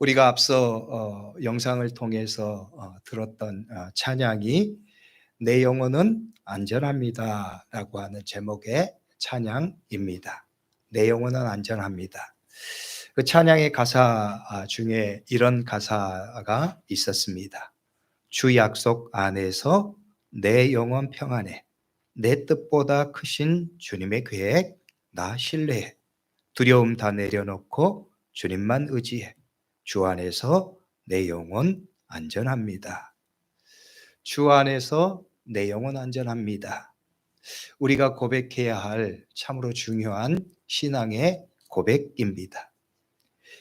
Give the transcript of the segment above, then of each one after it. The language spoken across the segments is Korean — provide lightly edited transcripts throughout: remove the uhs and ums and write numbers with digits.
우리가 앞서 영상을 통해서 들었던 찬양이 내 영혼은 안전합니다 라고 하는 제목의 찬양입니다. 내 영혼은 안전합니다. 그 찬양의 가사 중에 이런 가사가 있었습니다. 주 약속 안에서 내 영혼 평안해, 내 뜻보다 크신 주님의 계획 나 신뢰해, 두려움 다 내려놓고 주님만 의지해, 주 안에서 내 영혼 안전합니다. 주 안에서 내 영혼 안전합니다. 우리가 고백해야 할 참으로 중요한 신앙의 고백입니다.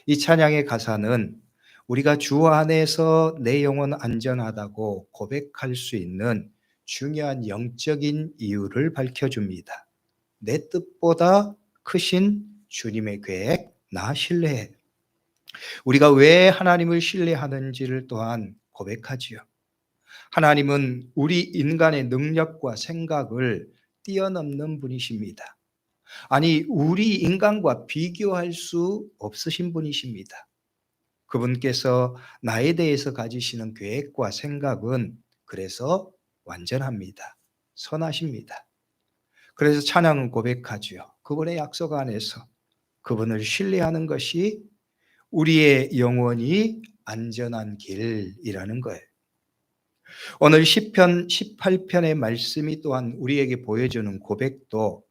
이 찬양의 가사는 우리가 주 안에서 내 영혼 안전하다고 고백할 수 있는 중요한 영적인 이유를 밝혀줍니다. 내 뜻보다 크신 주님의 계획 나 신뢰해. 우리가 왜 하나님을 신뢰하는지를 또한 고백하지요. 하나님은 우리 인간의 능력과 생각을 뛰어넘는 분이십니다. 아니, 우리 인간과 비교할 수 없으신 분이십니다. 그분께서 나에 대해서 가지시는 계획과 생각은 그래서 완전합니다. 선하십니다. 그래서 찬양은 고백하지요. 그분의 약속 안에서 그분을 신뢰하는 것이 우리의 영혼이 안전한 길이라는 거예요. 오늘 시편 18편의 말씀이 또한 우리에게 보여주는 고백도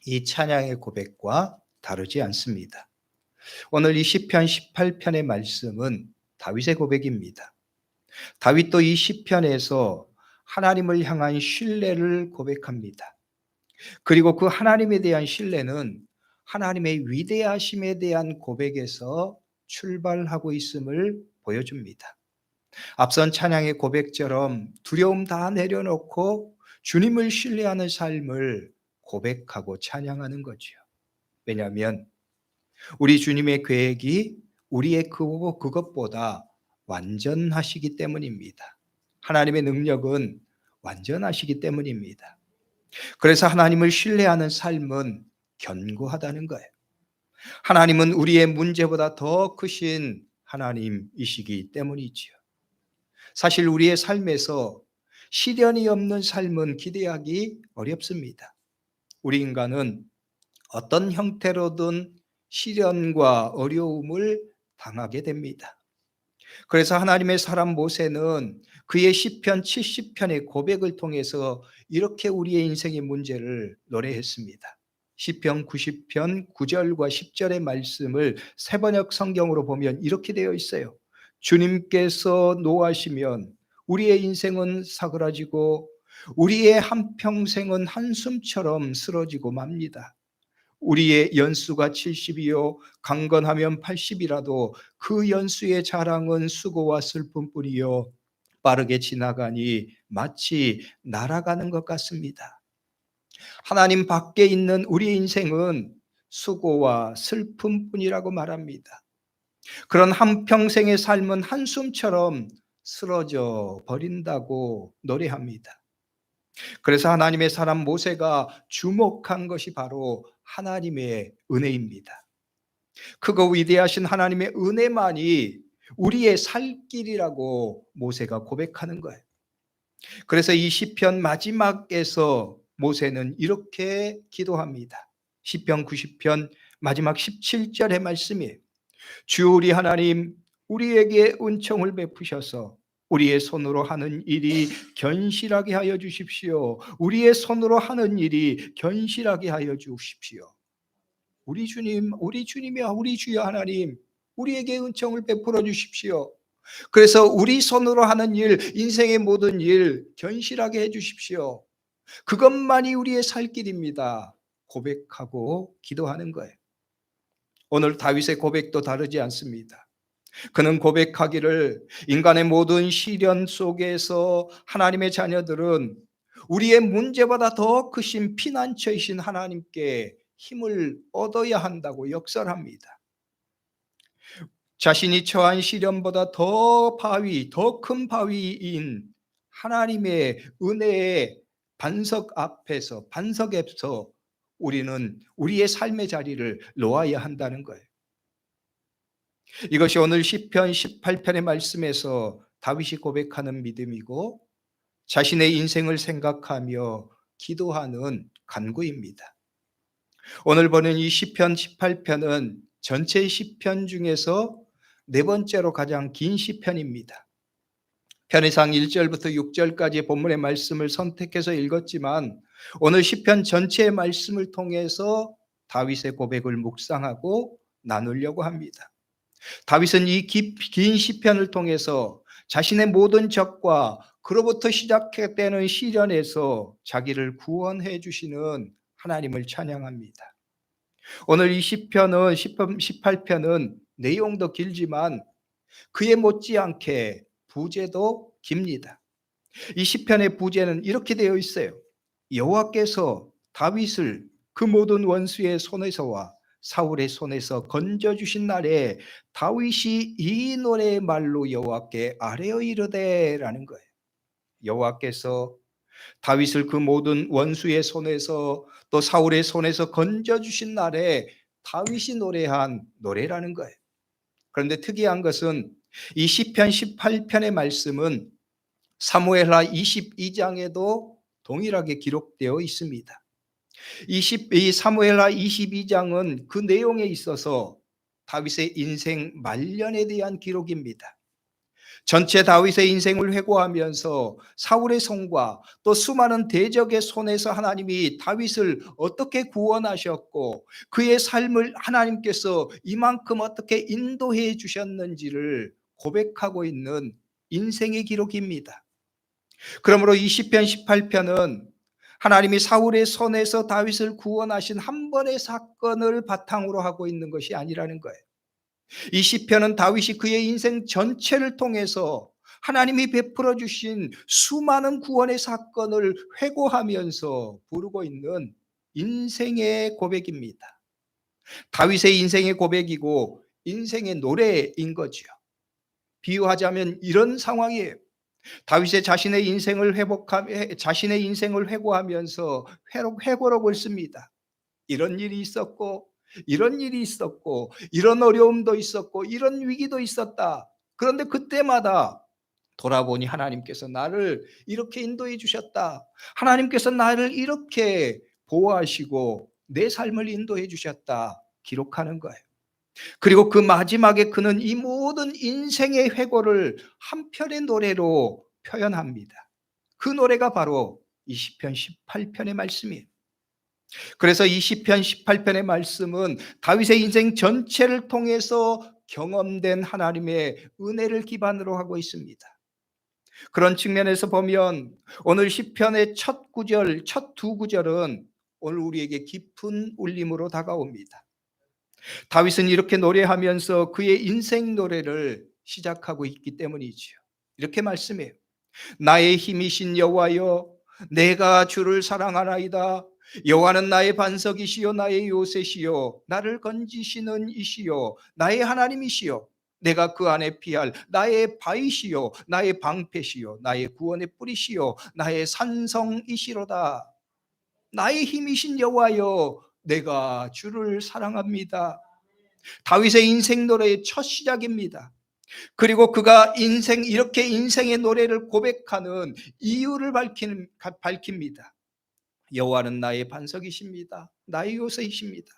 이 찬양의 고백과 다르지 않습니다. 오늘 이 시편 18편의 말씀은 다윗의 고백입니다. 다윗도 이 시편에서 하나님을 향한 신뢰를 고백합니다. 그리고 그 하나님에 대한 신뢰는 하나님의 위대하심에 대한 고백에서 출발하고 있음을 보여줍니다. 앞선 찬양의 고백처럼 두려움 다 내려놓고 주님을 신뢰하는 삶을 고백하고 찬양하는 거죠. 왜냐하면 우리 주님의 계획이 우리의 그것보다 완전하시기 때문입니다. 하나님의 능력은 완전하시기 때문입니다. 그래서 하나님을 신뢰하는 삶은 견고하다는 거예요. 하나님은 우리의 문제보다 더 크신 하나님이시기 때문이지요. 사실 우리의 삶에서 시련이 없는 삶은 기대하기 어렵습니다. 우리 인간은 어떤 형태로든 시련과 어려움을 당하게 됩니다. 그래서 하나님의 사람 모세는 그의 시편 70편의 고백을 통해서 이렇게 우리의 인생의 문제를 노래했습니다. 시편 90편 9절과 10절의 말씀을 새번역 성경으로 보면 이렇게 되어 있어요. 주님께서 노하시면 우리의 인생은 사그라지고 우리의 한평생은 한숨처럼 쓰러지고 맙니다. 우리의 연수가 70이요 강건하면 80이라도 그 연수의 자랑은 수고와 슬픔뿐이요 빠르게 지나가니 마치 날아가는 것 같습니다. 하나님 밖에 있는 우리의 인생은 수고와 슬픔뿐이라고 말합니다. 그런 한평생의 삶은 한숨처럼 쓰러져 버린다고 노래합니다. 그래서 하나님의 사람 모세가 주목한 것이 바로 하나님의 은혜입니다. 크고 위대하신 하나님의 은혜만이 우리의 살 길이라고 모세가 고백하는 거예요. 그래서 이 시편 마지막에서 모세는 이렇게 기도합니다. 시편 90편 마지막 17절의 말씀이에요. 주 우리 하나님, 우리에게 은총을 베푸셔서 우리의 손으로 하는 일이 견실하게 하여 주십시오. 우리의 손으로 하는 일이 견실하게 하여 주십시오. 우리 주님, 우리 주님이야, 우리 주여 하나님, 우리에게 은총을 베풀어 주십시오. 그래서 우리 손으로 하는 일, 인생의 모든 일 견실하게 해 주십시오. 그것만이 우리의 살 길입니다. 고백하고 기도하는 거예요. 오늘 다윗의 고백도 다르지 않습니다. 그는 고백하기를 인간의 모든 시련 속에서 하나님의 자녀들은 우리의 문제보다 더 크신 피난처이신 하나님께 힘을 얻어야 한다고 역설합니다. 자신이 처한 시련보다 더 큰 바위인 하나님의 은혜의 반석에서 우리는 우리의 삶의 자리를 놓아야 한다는 거예요. 이것이 오늘 시편 18편의 말씀에서 다윗이 고백하는 믿음이고 자신의 인생을 생각하며 기도하는 간구입니다. 오늘 보는 이 시편 18편은 전체 시편 중에서 네 번째로 가장 긴 시편입니다. 편의상 1절부터 6절까지 본문의 말씀을 선택해서 읽었지만 오늘 시편 전체의 말씀을 통해서 다윗의 고백을 묵상하고 나누려고 합니다. 다윗은 이 긴 시편을 통해서 자신의 모든 적과 그로부터 시작되는 시련에서 자기를 구원해 주시는 하나님을 찬양합니다. 오늘 이 시편은 18편은 내용도 길지만 그에 못지않게 부제도 깁니다. 이 시편의 부제는 이렇게 되어 있어요. 여호와께서 다윗을 그 모든 원수의 손에서와 사울의 손에서 건져주신 날에 다윗이 이 노래의 말로 여호와께 아뢰어 이르되라는 거예요. 여호와께서 다윗을 그 모든 원수의 손에서 또 사울의 손에서 건져주신 날에 다윗이 노래한 노래라는 거예요. 그런데 특이한 것은 이 시편 18편의 말씀은 사무엘하 22장에도 동일하게 기록되어 있습니다. 이 사무엘하 22장은 그 내용에 있어서 다윗의 인생 말년에 대한 기록입니다. 전체 다윗의 인생을 회고하면서 사울의 손과 또 수많은 대적의 손에서 하나님이 다윗을 어떻게 구원하셨고 그의 삶을 하나님께서 이만큼 어떻게 인도해 주셨는지를 고백하고 있는 인생의 기록입니다. 그러므로 이 시편 18편은 하나님이 사울의 손에서 다윗을 구원하신 한 번의 사건을 바탕으로 하고 있는 것이 아니라는 거예요. 이 시편은 다윗이 그의 인생 전체를 통해서 하나님이 베풀어 주신 수많은 구원의 사건을 회고하면서 부르고 있는 인생의 고백입니다. 다윗의 인생의 고백이고 인생의 노래인 거죠. 비유하자면 이런 상황이에요. 다윗의 자신의 인생을 자신의 인생을 회고하면서 회고록을 씁니다. 이런 일이 있었고 이런 일이 있었고 이런 어려움도 있었고 이런 위기도 있었다. 그런데 그때마다 돌아보니 하나님께서 나를 이렇게 인도해 주셨다. 하나님께서 나를 이렇게 보호하시고 내 삶을 인도해 주셨다. 기록하는 거예요. 그리고 그 마지막에 그는 이 모든 인생의 회고를 한 편의 노래로 표현합니다. 그 노래가 바로 이 시편 18편의 말씀이에요. 그래서 이 시편 18편의 말씀은 다윗의 인생 전체를 통해서 경험된 하나님의 은혜를 기반으로 하고 있습니다. 그런 측면에서 보면 오늘 시편의 첫 구절, 첫 두 구절은 오늘 우리에게 깊은 울림으로 다가옵니다. 다윗은 이렇게 노래하면서 그의 인생 노래를 시작하고 있기 때문이지요. 이렇게 말씀해요. 나의 힘이신 여호와여, 내가 주를 사랑하나이다. 여호와는 나의 반석이시요 나의 요새시요 나를 건지시는 이시요 나의 하나님이시요 내가 그 안에 피할 나의 바위시요 나의 방패시요 나의 구원의 뿌리시요 나의 산성이시로다. 나의 힘이신 여호와여, 내가 주를 사랑합니다. 다윗의 인생 노래의 첫 시작입니다. 그리고 그가 이렇게 인생의 노래를 고백하는 이유를 밝힙니다. 여호와는 나의 반석이십니다. 나의 요새이십니다.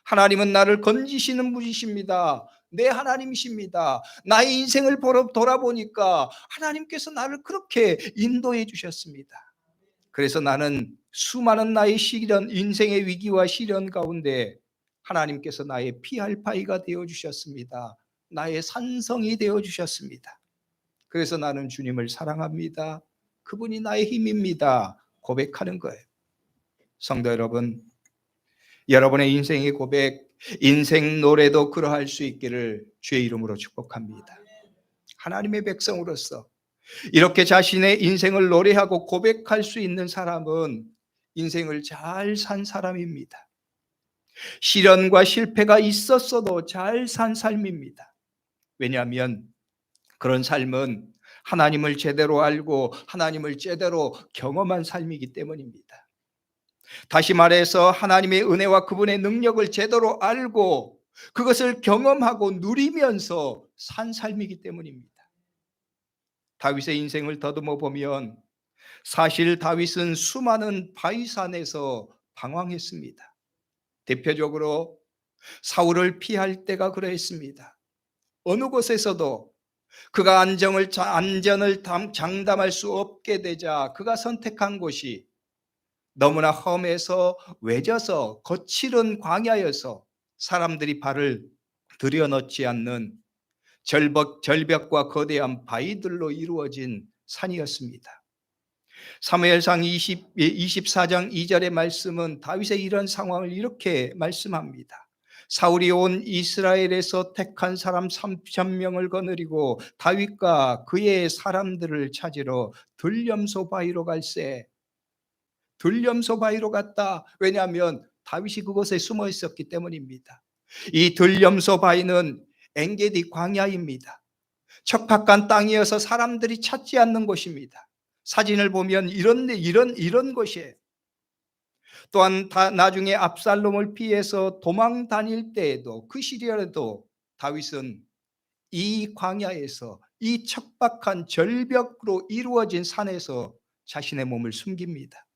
하나님은 나를 건지시는 분이십니다. 내 하나님이십니다. 나의 인생을 돌아보니까 하나님께서 나를 그렇게 인도해 주셨습니다. 그래서 나는 수많은 나의 시련, 인생의 위기와 시련 가운데 하나님께서 나의 피할 바위가 되어 주셨습니다. 나의 산성이 되어 주셨습니다. 그래서 나는 주님을 사랑합니다. 그분이 나의 힘입니다. 고백하는 거예요. 성도 여러분, 여러분의 인생의 고백, 인생 노래도 그러할 수 있기를 주의 이름으로 축복합니다. 하나님의 백성으로서 이렇게 자신의 인생을 노래하고 고백할 수 있는 사람은 인생을 잘 산 사람입니다. 시련과 실패가 있었어도 잘 산 삶입니다. 왜냐하면 그런 삶은 하나님을 제대로 알고 하나님을 제대로 경험한 삶이기 때문입니다. 다시 말해서 하나님의 은혜와 그분의 능력을 제대로 알고 그것을 경험하고 누리면서 산 삶이기 때문입니다. 다윗의 인생을 더듬어 보면 사실 다윗은 수많은 바위산에서 방황했습니다. 대표적으로 사울을 피할 때가 그러했습니다. 어느 곳에서도 그가 안전을 장담할 수 없게 되자 그가 선택한 곳이 너무나 험해서 외져서 거칠은 광야여서 사람들이 발을 들여놓지 않는 절벽과 거대한 바위들로 이루어진 산이었습니다. 사무엘상 24장 2절의 말씀은 다윗의 이런 상황을 이렇게 말씀합니다. 사울이 온 이스라엘에서 택한 사람 3,000명을 거느리고 다윗과 그의 사람들을 찾으러 들염소 바위로 갈새. 들염소 바위로 갔다. 왜냐하면 다윗이 그곳에 숨어 있었기 때문입니다. 이 들염소 바위는 엔게디 광야입니다. 척박한 땅이어서 사람들이 찾지 않는 곳입니다. 사진을 보면 이런 곳이에요. 또한 나중에 압살롬을 피해서 도망 다닐 때에도 그 시절에도 다윗은 이 광야에서 이 척박한 절벽으로 이루어진 산에서 자신의 몸을 숨깁니다.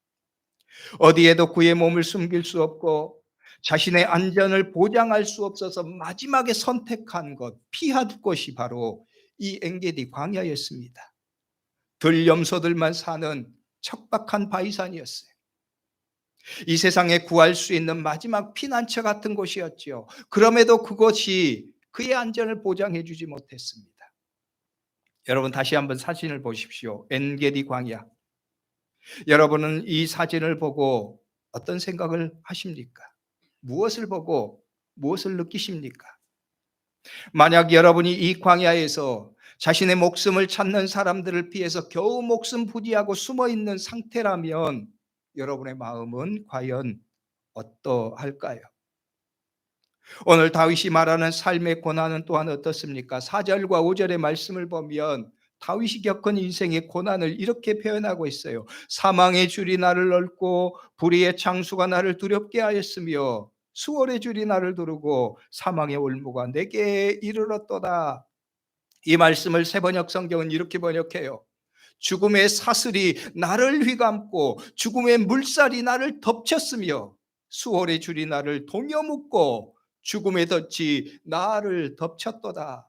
어디에도 그의 몸을 숨길 수 없고 자신의 안전을 보장할 수 없어서 마지막에 선택한 것, 피할 곳이 바로 이 엔게디 광야였습니다. 들염소들만 사는 척박한 바위산이었어요. 이 세상에 구할 수 있는 마지막 피난처 같은 곳이었죠. 그럼에도 그것이 그의 안전을 보장해 주지 못했습니다. 여러분 다시 한번 사진을 보십시오. 엔게디 광야. 여러분은 이 사진을 보고 어떤 생각을 하십니까? 무엇을 보고 무엇을 느끼십니까? 만약 여러분이 이 광야에서 자신의 목숨을 찾는 사람들을 피해서 겨우 목숨 부지하고 숨어 있는 상태라면 여러분의 마음은 과연 어떠할까요? 오늘 다윗이 말하는 삶의 고난은 또한 어떻습니까? 4절과 5절의 말씀을 보면 다윗이 겪은 인생의 고난을 이렇게 표현하고 있어요. 사망의 줄이 나를 얽고 불의의 창수가 나를 두렵게 하였으며 수월의 줄이 나를 두르고 사망의 올무가 내게 이르렀도다. 이 말씀을 세번역 성경은 이렇게 번역해요. 죽음의 사슬이 나를 휘감고 죽음의 물살이 나를 덮쳤으며 수월의 줄이 나를 동여 묶고 죽음의 덫이 나를 덮쳤도다.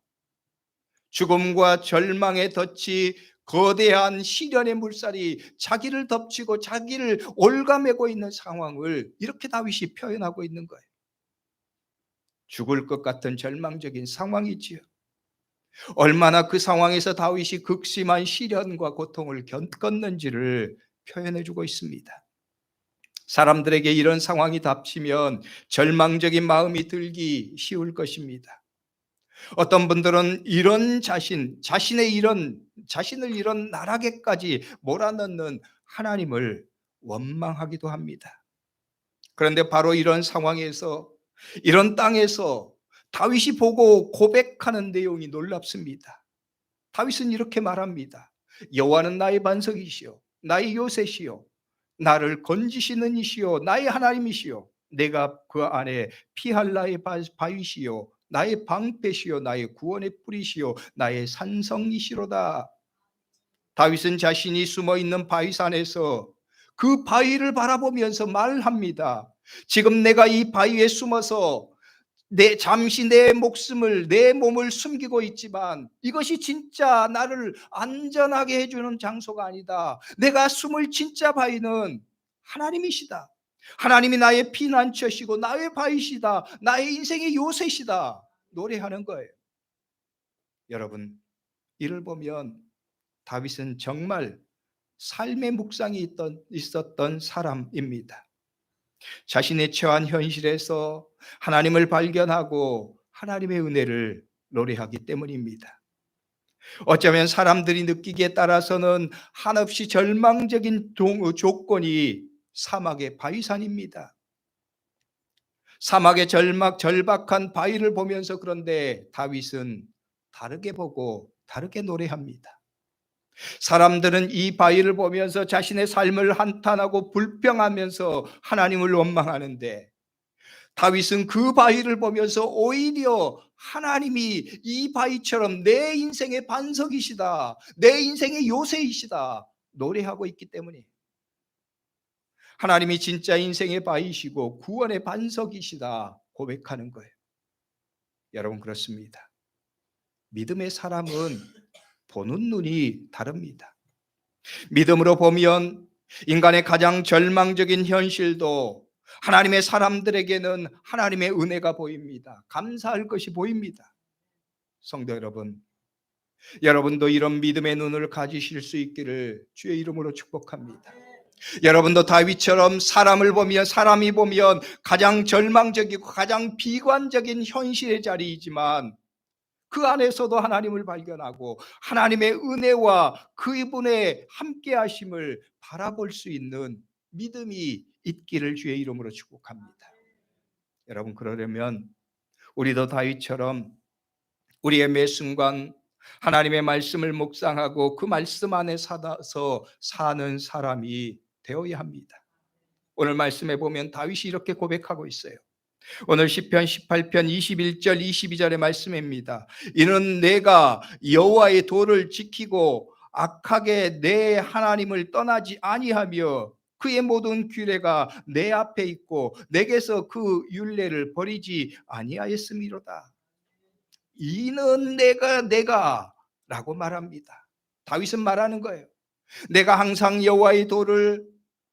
죽음과 절망의 덫이 거대한 시련의 물살이 자기를 덮치고 자기를 올가매고 있는 상황을 이렇게 다윗이 표현하고 있는 거예요. 죽을 것 같은 절망적인 상황이지요. 얼마나 그 상황에서 다윗이 극심한 시련과 고통을 겪었는지를 표현해 주고 있습니다. 사람들에게 이런 상황이 닥치면 절망적인 마음이 들기 쉬울 것입니다. 어떤 분들은 자신을 이런 나락에까지 몰아넣는 하나님을 원망하기도 합니다. 그런데 바로 이런 상황에서, 이런 땅에서 다윗이 보고 고백하는 내용이 놀랍습니다. 다윗은 이렇게 말합니다. 여호와는 나의 반석이시요 나의 요새시요 나를 건지시는 이시요 나의 하나님이시요 내가 그 안에 피할 나의 바위시요 나의 방패시요 나의 구원의 뿌리시요 나의 산성이시로다. 다윗은 자신이 숨어있는 바위산에서 그 바위를 바라보면서 말합니다. 지금 내가 이 바위에 숨어서 잠시 내 몸을 숨기고 있지만 이것이 진짜 나를 안전하게 해주는 장소가 아니다. 내가 숨을 진짜 바위는 하나님이시다. 하나님이 나의 피난처시고 나의 바위시다. 나의 인생의 요새시다. 노래하는 거예요. 여러분, 이를 보면 다윗은 정말 삶의 묵상이 있었던 사람입니다. 자신의 처한 현실에서 하나님을 발견하고 하나님의 은혜를 노래하기 때문입니다. 어쩌면 사람들이 느끼기에 따라서는 한없이 절망적인 조건이 사막의 바위산입니다. 사막의 절박한 바위를 보면서 그런데 다윗은 다르게 보고 다르게 노래합니다. 사람들은 이 바위를 보면서 자신의 삶을 한탄하고 불평하면서 하나님을 원망하는데 다윗은 그 바위를 보면서 오히려 하나님이 이 바위처럼 내 인생의 반석이시다, 내 인생의 요새이시다 노래하고 있기 때문에, 하나님이 진짜 인생의 바위시고 구원의 반석이시다 고백하는 거예요. 여러분, 그렇습니다. 믿음의 사람은 보는 눈이 다릅니다. 믿음으로 보면 인간의 가장 절망적인 현실도 하나님의 사람들에게는 하나님의 은혜가 보입니다. 감사할 것이 보입니다. 성도 여러분, 여러분도 이런 믿음의 눈을 가지실 수 있기를 주의 이름으로 축복합니다. 여러분도 다윗처럼 사람이 보면 가장 절망적이고 가장 비관적인 현실의 자리이지만 그 안에서도 하나님을 발견하고 하나님의 은혜와 그분의 함께 하심을 바라볼 수 있는 믿음이 있기를 주의 이름으로 축복합니다. 여러분, 그러려면 우리도 다윗처럼 우리의 매 순간 하나님의 말씀을 묵상하고 그 말씀 안에 살아서 사는 사람이 되어야 합니다. 오늘 말씀에 보면 다윗이 이렇게 고백하고 있어요. 오늘 시편 18편 21절 22절의 말씀입니다. 이는 내가 여호와의 도를 지키고 악하게 내 하나님을 떠나지 아니하며 그의 모든 규례가 내 앞에 있고 내게서 그 율례를 버리지 아니하였음이로다. 이는 내가 라고 말합니다. 다윗은 말하는 거예요. 내가 항상 여호와의 도를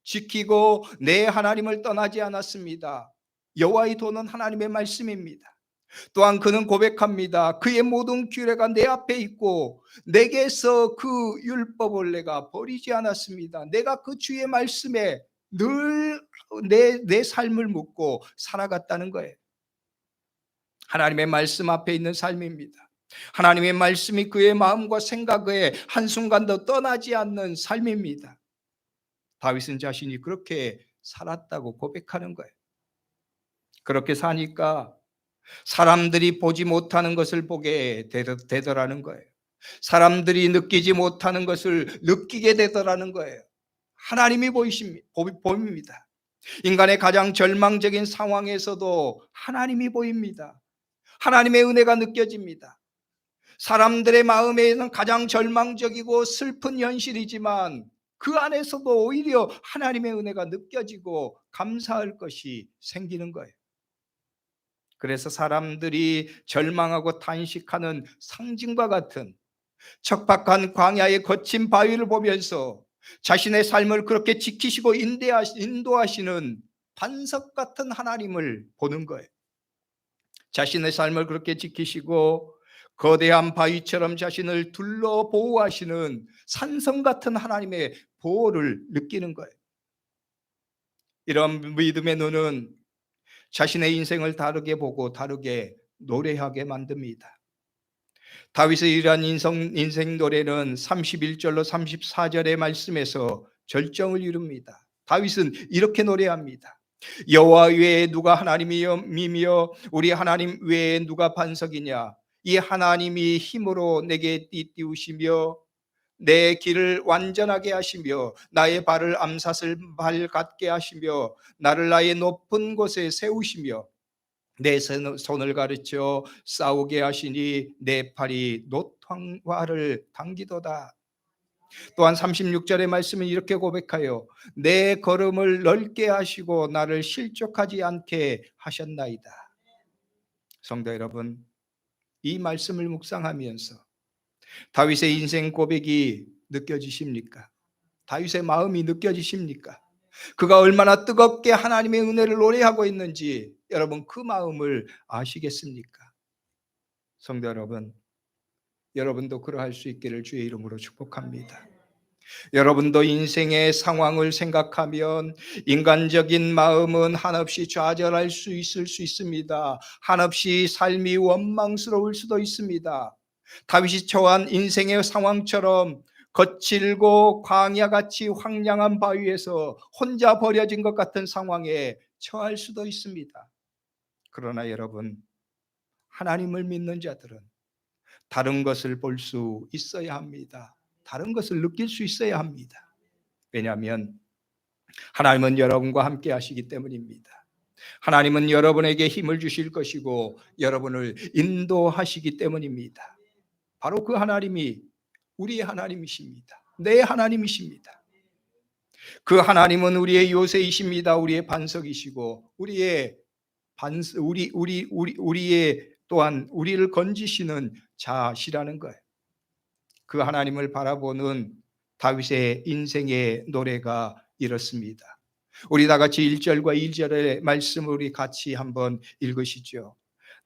지키고 내 하나님을 떠나지 않았습니다. 여호와의 도는 하나님의 말씀입니다. 또한 그는 고백합니다. 그의 모든 규례가 내 앞에 있고 내게서 그 율법을 내가 버리지 않았습니다. 내가 그 주의 말씀에 늘 내 삶을 묻고 살아갔다는 거예요. 하나님의 말씀 앞에 있는 삶입니다. 하나님의 말씀이 그의 마음과 생각에 한순간도 떠나지 않는 삶입니다. 다윗은 자신이 그렇게 살았다고 고백하는 거예요. 그렇게 사니까 사람들이 보지 못하는 것을 보게 되더라는 거예요. 사람들이 느끼지 못하는 것을 느끼게 되더라는 거예요. 하나님이 보입니다. 인간의 가장 절망적인 상황에서도 하나님이 보입니다. 하나님의 은혜가 느껴집니다. 사람들의 마음에는 가장 절망적이고 슬픈 현실이지만 그 안에서도 오히려 하나님의 은혜가 느껴지고 감사할 것이 생기는 거예요. 그래서 사람들이 절망하고 탄식하는 상징과 같은 척박한 광야의 거친 바위를 보면서 자신의 삶을 그렇게 지키시고 인도하시는 반석 같은 하나님을 보는 거예요. 자신의 삶을 그렇게 지키시고 거대한 바위처럼 자신을 둘러 보호하시는 산성 같은 하나님의 보호를 느끼는 거예요. 이런 믿음의 눈은 자신의 인생을 다르게 보고 다르게 노래하게 만듭니다. 다윗의 이러한 인생 노래는 31절로 34절의 말씀에서 절정을 이룹니다. 다윗은 이렇게 노래합니다. 여호와 외에 누가 하나님이며 우리 하나님 외에 누가 반석이냐. 이 하나님이 힘으로 내게 띠띠우시며 내 길을 완전하게 하시며 나의 발을 암사슬 발 같게 하시며 나를 나의 높은 곳에 세우시며 내 손을 가르쳐 싸우게 하시니 내 팔이 노통화를 당기도다. 또한 36절의 말씀은 이렇게 고백하여 내 걸음을 넓게 하시고 나를 실족하지 않게 하셨나이다. 성도 여러분, 이 말씀을 묵상하면서 다윗의 인생 고백이 느껴지십니까? 다윗의 마음이 느껴지십니까? 그가 얼마나 뜨겁게 하나님의 은혜를 노래하고 있는지 여러분 그 마음을 아시겠습니까? 성도 여러분, 여러분도 그러할 수 있기를 주의 이름으로 축복합니다. 여러분도 인생의 상황을 생각하면 인간적인 마음은 한없이 좌절할 수 있습니다. 한없이 삶이 원망스러울 수도 있습니다. 다윗이 처한 인생의 상황처럼 거칠고 광야같이 황량한 바위에서 혼자 버려진 것 같은 상황에 처할 수도 있습니다. 그러나 여러분, 하나님을 믿는 자들은 다른 것을 볼 수 있어야 합니다. 다른 것을 느낄 수 있어야 합니다. 왜냐하면 하나님은 여러분과 함께 하시기 때문입니다. 하나님은 여러분에게 힘을 주실 것이고 여러분을 인도하시기 때문입니다. 바로 그 하나님이 우리의 하나님이십니다. 내 하나님이십니다. 그 하나님은 우리의 요새이십니다. 우리의 반석이시고 우리의 또한 우리를 건지시는 자시라는 거예요. 그 하나님을 바라보는 다윗의 인생의 노래가 이렇습니다. 우리 다 같이 1절과 2절의 말씀을 우리 같이 한번 읽으시죠.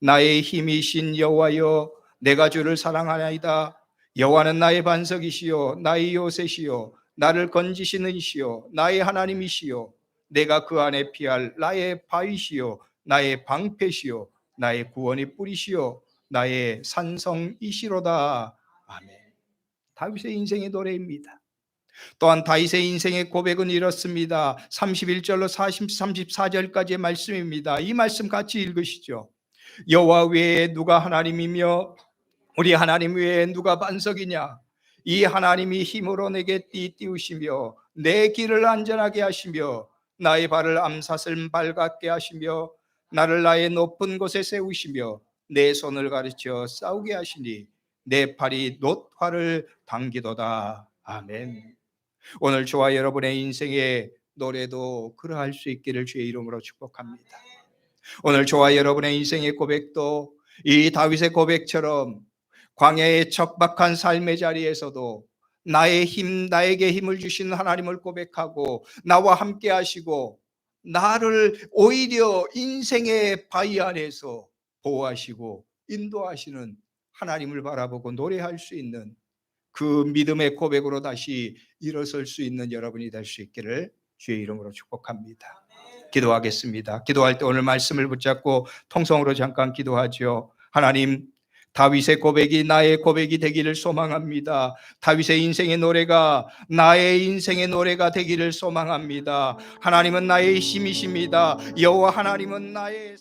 나의 힘이신 여호와여, 내가 주를 사랑하나이다. 여호와는 나의 반석이시요 나의 요새시요 나를 건지시는 이시요 나의 하나님이시요 내가 그 안에 피할 나의 바위시요 나의 방패시요 나의 구원의 뿌리시요 나의 산성이시로다. 아멘. 다윗의 인생의 노래입니다. 또한 다윗의 인생의 고백은 이렇습니다. 31절로 34절까지의 말씀입니다. 이 말씀 같이 읽으시죠. 여호와 외에 누가 하나님이며 우리 하나님 외에 누가 반석이냐? 이 하나님이 힘으로 내게 띠띠우시며 내 길을 안전하게 하시며 나의 발을 암사슬 밝게 하시며 나를 나의 높은 곳에 세우시며 내 손을 가르쳐 싸우게 하시니 내 팔이 놋화를 당기도다. 아멘. 오늘 저와 여러분의 인생의 노래도 그러할 수 있기를 주의 이름으로 축복합니다. 오늘 저와 여러분의 인생의 고백도 이 다윗의 고백처럼 광야의 척박한 삶의 자리에서도 나의 힘, 나에게 힘을 주시는 하나님을 고백하고 나와 함께 하시고 나를 오히려 인생의 바위 안에서 보호하시고 인도하시는 하나님을 바라보고 노래할 수 있는 그 믿음의 고백으로 다시 일어설 수 있는 여러분이 될 수 있기를 주의 이름으로 축복합니다. 기도하겠습니다. 기도할 때 오늘 말씀을 붙잡고 통성으로 잠깐 기도하죠. 하나님, 다윗의 고백이 나의 고백이 되기를 소망합니다. 다윗의 인생의 노래가 나의 인생의 노래가 되기를 소망합니다. 하나님은 나의 힘이십니다. 여호와 하나님은 나의